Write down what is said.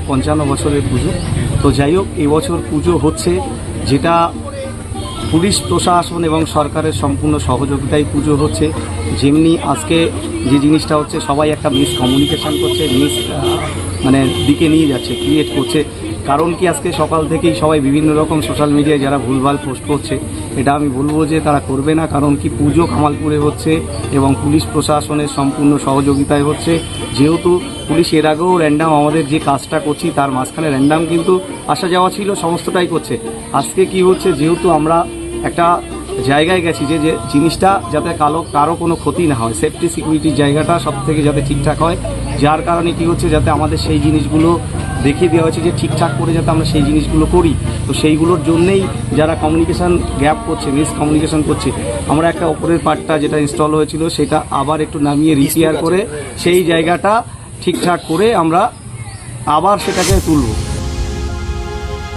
55 বছরের পুজো। তো যাই হোক, এবছর পুজো হচ্ছে, যেটা পুলিশ প্রশাসন এবং সরকারের সম্পূর্ণ সহযোগিতায় পুজো হচ্ছে। যেমনি আজকে যে জিনিসটা হচ্ছে, সবাই একটা মিসকমিউনিকেশান করছে, দিকে নিয়ে যাচ্ছে, ক্রিয়েট করছে। কারণ কি, আজকে সকাল থেকেই সবাই বিভিন্ন রকম সোশ্যাল মিডিয়ায় যারা ভুলভাল পোস্ট করছে, এটা আমি বলবো যে তারা করবে না। কারণ কি, পুজো কামালপুরে হচ্ছে এবং পুলিশ প্রশাসনের সম্পূর্ণ সহযোগিতায় হচ্ছে। যেহেতু পুলিশ এর আগেও র্যান্ডাম আমাদের যে কাজটা করছি তার মাঝখানে র্যান্ডাম কিন্তু আসা যাওয়া ছিল, সমস্তটাই করছে। আজকে কি হচ্ছে, যেহেতু আমরা একটা জায়গায় গেছি যে জিনিসটা যাতে কারো কোনো ক্ষতি না হয়, সেফটি সিকিউরিটির জায়গাটা সব থেকে যাতে ঠিকঠাক হয়, যার কারণে কি হচ্ছে, যাতে আমাদের সেই জিনিসগুলো দেখিয়ে দেওয়া হয়েছে যে ঠিকঠাক করে যাতে আমরা সেই জিনিসগুলো করি। তো সেইগুলোর জন্যেই যারা কমিউনিকেশান গ্যাপ করছে, মিসকমিউনিকেশান করছে, আমরা একটা ওপরের পার্টটা যেটা ইনস্টল হয়েছিল সেটা আবার একটু নামিয়ে রিপেয়ার করে সেই জায়গাটা ঠিকঠাক করে আমরা আবার সেটাকে তুলব।